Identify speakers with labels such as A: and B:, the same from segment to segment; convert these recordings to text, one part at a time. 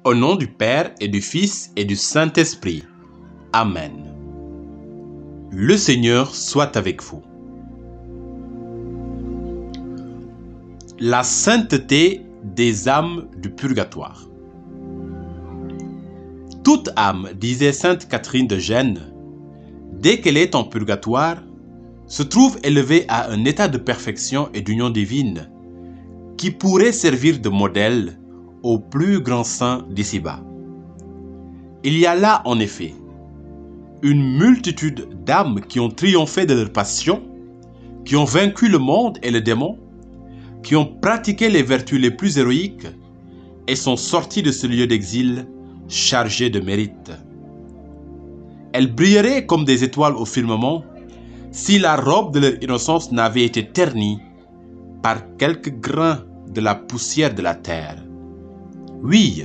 A: Au nom du Père et du Fils et du Saint-Esprit. Amen. Le Seigneur soit avec vous. La sainteté des âmes du purgatoire. Toute âme, disait sainte Catherine de Gênes, dès qu'elle est en purgatoire, se trouve élevée à un état de perfection et d'union divine qui pourrait servir de modèle aux plus grands saints d'ici-bas. Il y a là, en effet, une multitude d'âmes qui ont triomphé de leur passion, qui ont vaincu le monde et le démon, qui ont pratiqué les vertus les plus héroïques et sont sorties de ce lieu d'exil chargées de mérite. Elles brilleraient comme des étoiles au firmament si la robe de leur innocence n'avait été ternie par quelques grains de la poussière de la terre. Oui,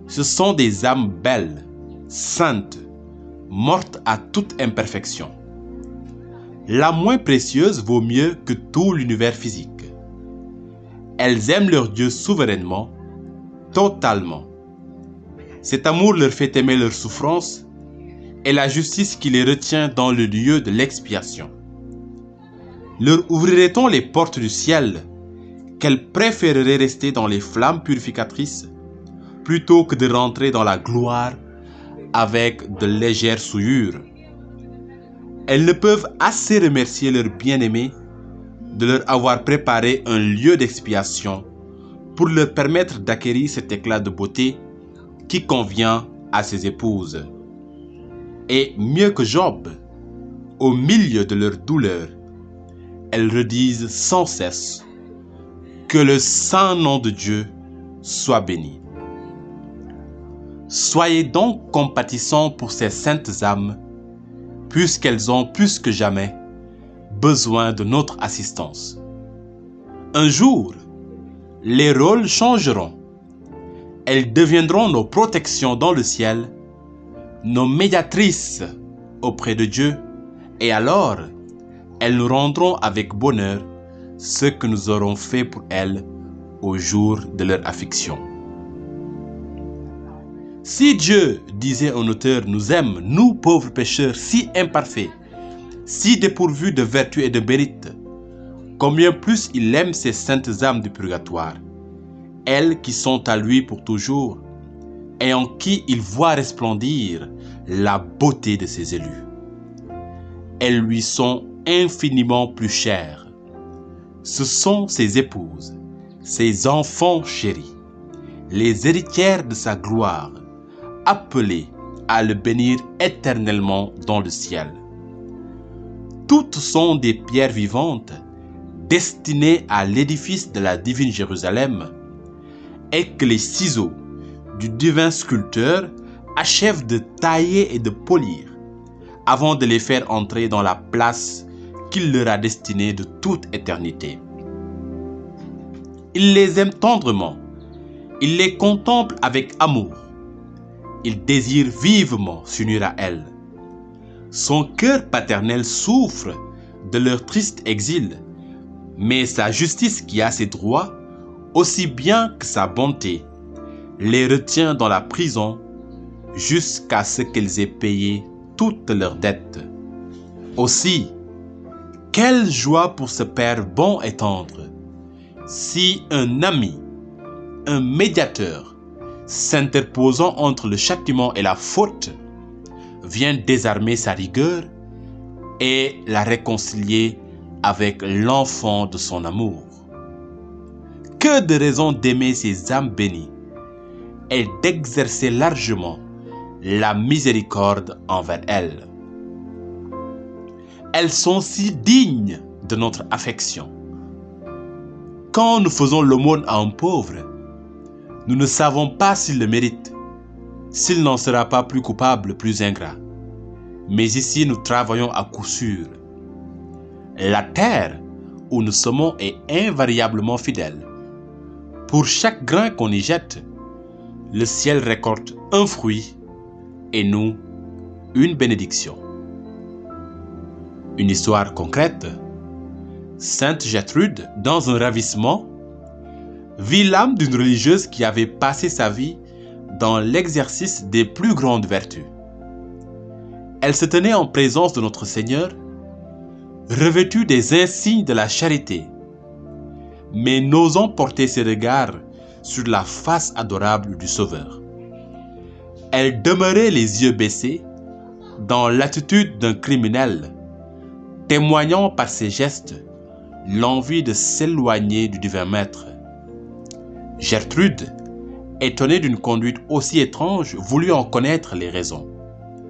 A: ce sont des âmes belles, saintes, mortes à toute imperfection. La moins précieuse vaut mieux que tout l'univers physique. Elles aiment leur Dieu souverainement, totalement. Cet amour leur fait aimer leur souffrance et la justice qui les retient dans le lieu de l'expiation. Leur ouvrirait-on les portes du ciel qu'elles préféreraient rester dans les flammes purificatrices plutôt que de rentrer dans la gloire avec de légères souillures? Elles ne peuvent assez remercier leur bien-aimé de leur avoir préparé un lieu d'expiation pour leur permettre d'acquérir cet éclat de beauté qui convient à ses épouses. Et mieux que Job, au milieu de leur douleur, elles redisent sans cesse que le saint nom de Dieu soit béni. Soyez donc compatissants pour ces saintes âmes, puisqu'elles ont plus que jamais besoin de notre assistance. Un jour, les rôles changeront. Elles deviendront nos protections dans le ciel, nos médiatrices auprès de Dieu, et alors, elles nous rendront avec bonheur ce que nous aurons fait pour elles au jour de leur affliction. Si Dieu, disait un auteur, nous aime, nous pauvres pécheurs si imparfaits, si dépourvus de vertu et de mérite, combien plus il aime ces saintes âmes du purgatoire, elles qui sont à lui pour toujours, et en qui il voit resplendir la beauté de ses élus. Elles lui sont infiniment plus chères. Ce sont ses épouses, ses enfants chéris, les héritières de sa gloire, appelées à le bénir éternellement dans le ciel. Toutes sont des pierres vivantes destinées à l'édifice de la divine Jérusalem et que les ciseaux du divin sculpteur achèvent de tailler et de polir avant de les faire entrer dans la place qu'il leur a destinée de toute éternité. Il les aime tendrement, il les contemple avec amour, il désire vivement s'unir à elles. Son cœur paternel souffre de leur triste exil, mais sa justice qui a ses droits, aussi bien que sa bonté, les retient dans la prison jusqu'à ce qu'elles aient payé toutes leurs dettes. Aussi, quelle joie pour ce Père bon et tendre, si un ami, un médiateur, s'interposant entre le châtiment et la faute, vient désarmer sa rigueur et la réconcilier avec l'enfant de son amour. Que de raisons d'aimer ces âmes bénies et d'exercer largement la miséricorde envers elles. Elles sont si dignes de notre affection. Quand nous faisons l'aumône à un pauvre, nous ne savons pas s'il le mérite, s'il n'en sera pas plus coupable, plus ingrat. Mais ici, nous travaillons à coup sûr. La terre où nous semons est invariablement fidèle. Pour chaque grain qu'on y jette, le ciel récolte un fruit et nous, une bénédiction. Une histoire concrète. Sainte Gertrude, dans un ravissement, vit l'âme d'une religieuse qui avait passé sa vie dans l'exercice des plus grandes vertus. Elle se tenait en présence de notre Seigneur, revêtue des insignes de la charité, mais n'osant porter ses regards sur la face adorable du Sauveur. Elle demeurait les yeux baissés, dans l'attitude d'un criminel, témoignant par ses gestes l'envie de s'éloigner du divin maître. Gertrude, étonnée d'une conduite aussi étrange, voulut en connaître les raisons.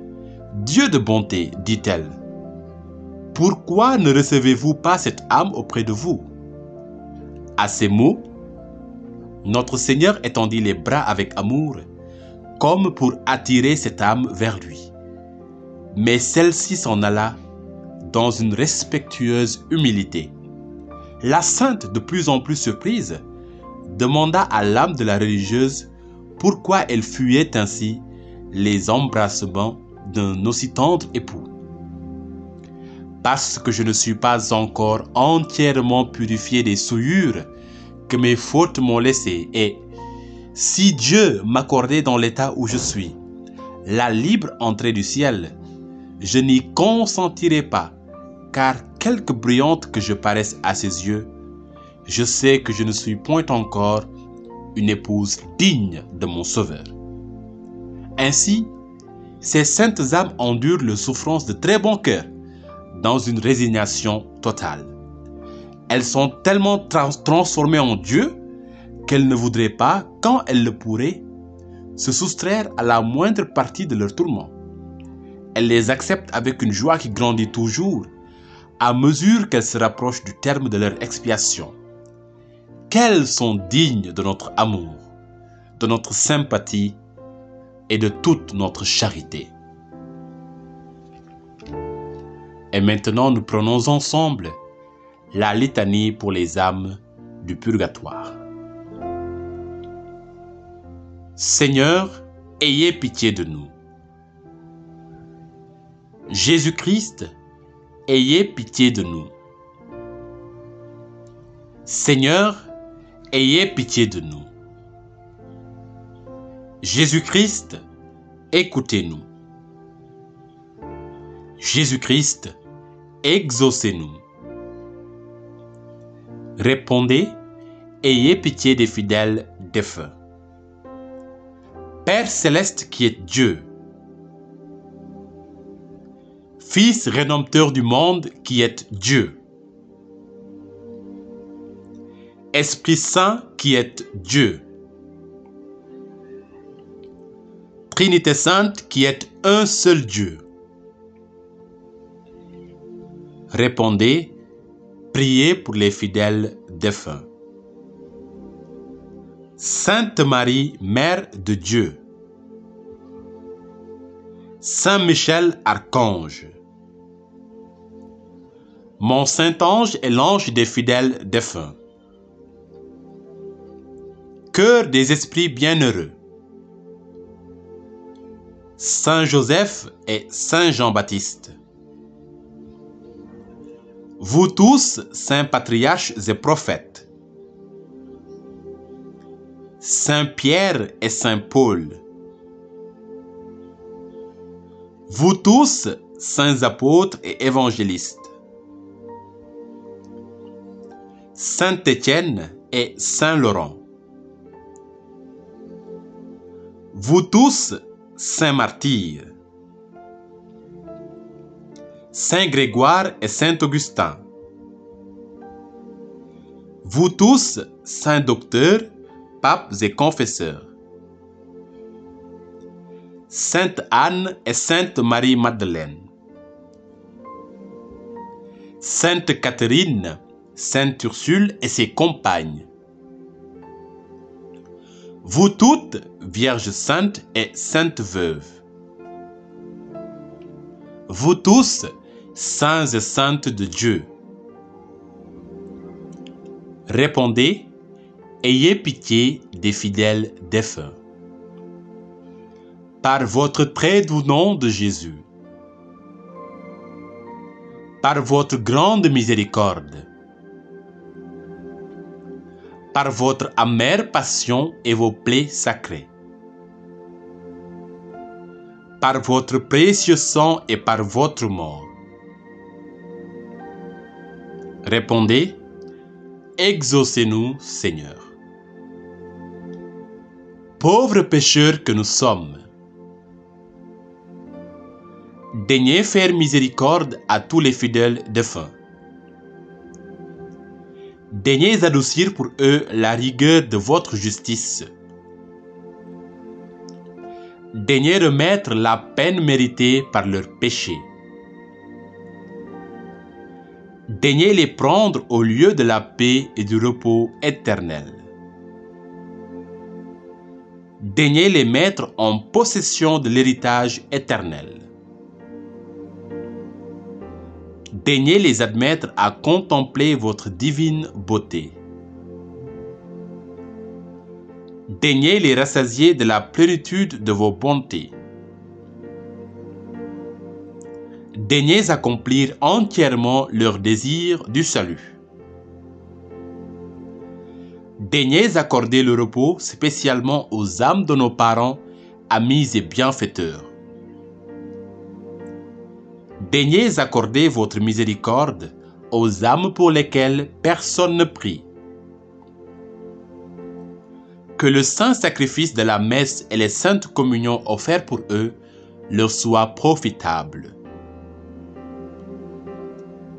A: « Dieu de bonté, dit-elle, pourquoi ne recevez-vous pas cette âme auprès de vous ?» À ces mots, notre Seigneur étendit les bras avec amour, comme pour attirer cette âme vers lui. Mais celle-ci s'en alla dans une respectueuse humilité. La sainte, de plus en plus surprise, demanda à l'âme de la religieuse pourquoi elle fuyait ainsi les embrassements d'un aussi tendre époux. « Parce que je ne suis pas encore entièrement purifié des souillures que mes fautes m'ont laissées, et si Dieu m'accordait dans l'état où je suis la libre entrée du ciel, je n'y consentirai pas, car quelque brillante que je paraisse à ses yeux, je sais que je ne suis point encore une épouse digne de mon Sauveur. » Ainsi, ces saintes âmes endurent les souffrances de très bon cœur, dans une résignation totale. Elles sont tellement transformées en Dieu qu'elles ne voudraient pas, quand elles le pourraient, se soustraire à la moindre partie de leur tourment. Elles les acceptent avec une joie qui grandit toujours, à mesure qu'elles se rapprochent du terme de leur expiation. Qu'elles sont dignes de notre amour, de notre sympathie et de toute notre charité. Et maintenant, nous prenons ensemble la litanie pour les âmes du purgatoire. Seigneur, ayez pitié de nous. Jésus-Christ, ayez pitié de nous. Seigneur, ayez pitié de nous. Jésus-Christ, écoutez-nous. Jésus-Christ, exaucez-nous. Répondez, ayez pitié des fidèles défunts. Père céleste qui est Dieu, Fils rédempteur du monde qui est Dieu, Esprit Saint qui est Dieu, Trinité Sainte qui est un seul Dieu. Répondez, priez pour les fidèles défunts. Sainte Marie, Mère de Dieu. Saint Michel, Archange. Mon Saint-Ange est l'ange des fidèles défunts. Cœur des esprits bienheureux. Saint Joseph et Saint Jean-Baptiste. Vous tous, saints patriarches et prophètes. Saint Pierre et Saint Paul. Vous tous, saints apôtres et évangélistes. Saint Étienne et Saint Laurent. Vous tous, saints martyrs. Saint Grégoire et Saint Augustin. Vous tous, saints docteurs, papes et confesseurs. Sainte Anne et Sainte Marie-Madeleine. Sainte Catherine, Sainte Ursule et ses compagnes. Vous toutes, Vierges saintes et saintes veuves. Vous tous, saints et saintes de Dieu. Répondez, ayez pitié des fidèles défunts. Par votre très doux nom de Jésus, par votre grande miséricorde, par votre amère passion et vos plaies sacrées, par votre précieux sang et par votre mort. Répondez, exaucez-nous, Seigneur. Pauvres pécheurs que nous sommes, daignez faire miséricorde à tous les fidèles défunts. Daignez adoucir pour eux la rigueur de votre justice. Daignez remettre la peine méritée par leurs péchés. Daignez les prendre au lieu de la paix et du repos éternel. Daignez les mettre en possession de l'héritage éternel. Daignez les admettre à contempler votre divine beauté. Daignez les rassasier de la plénitude de vos bontés. Daignez accomplir entièrement leur désir du salut. Daignez accorder le repos spécialement aux âmes de nos parents, amis et bienfaiteurs. Daignez accorder votre miséricorde aux âmes pour lesquelles personne ne prie. Que le saint sacrifice de la messe et les saintes communions offertes pour eux leur soient profitables.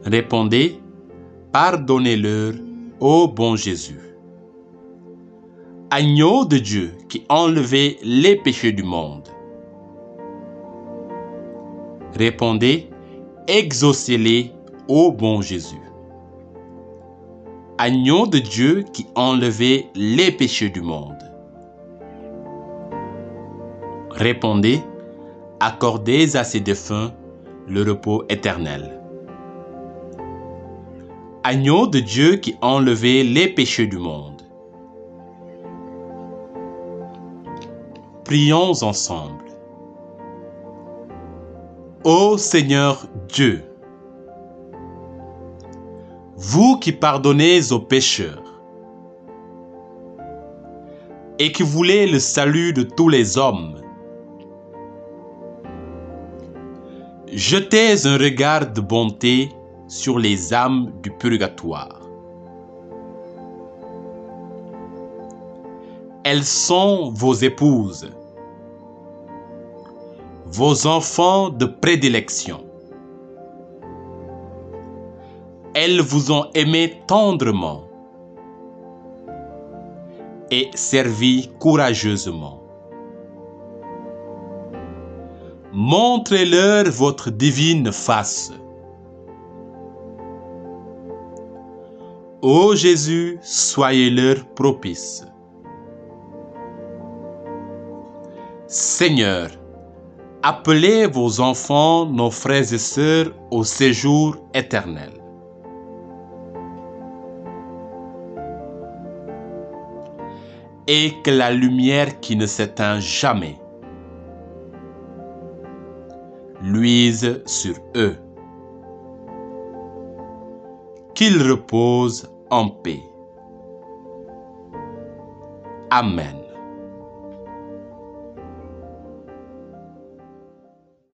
A: Répondez, pardonnez-leur, ô bon Jésus. Agneau de Dieu qui enlevait les péchés du monde. Répondez, exaucez-les, ô bon Jésus. Agneau de Dieu qui enlevait les péchés du monde. Répondez, accordez à ces défunts le repos éternel. Agneau de Dieu qui enlevait les péchés du monde. Prions ensemble. Ô Seigneur Dieu, vous qui pardonnez aux pécheurs et qui voulez le salut de tous les hommes, jetez un regard de bonté sur les âmes du purgatoire. Elles sont vos épouses, vos enfants de prédilection. Elles vous ont aimé tendrement et servi courageusement. Montrez-leur votre divine face. Ô Jésus, soyez-leur propice. Seigneur, appelez vos enfants, nos frères et sœurs, au séjour éternel. Et que la lumière qui ne s'éteint jamais luise sur eux. Qu'ils reposent en paix. Amen.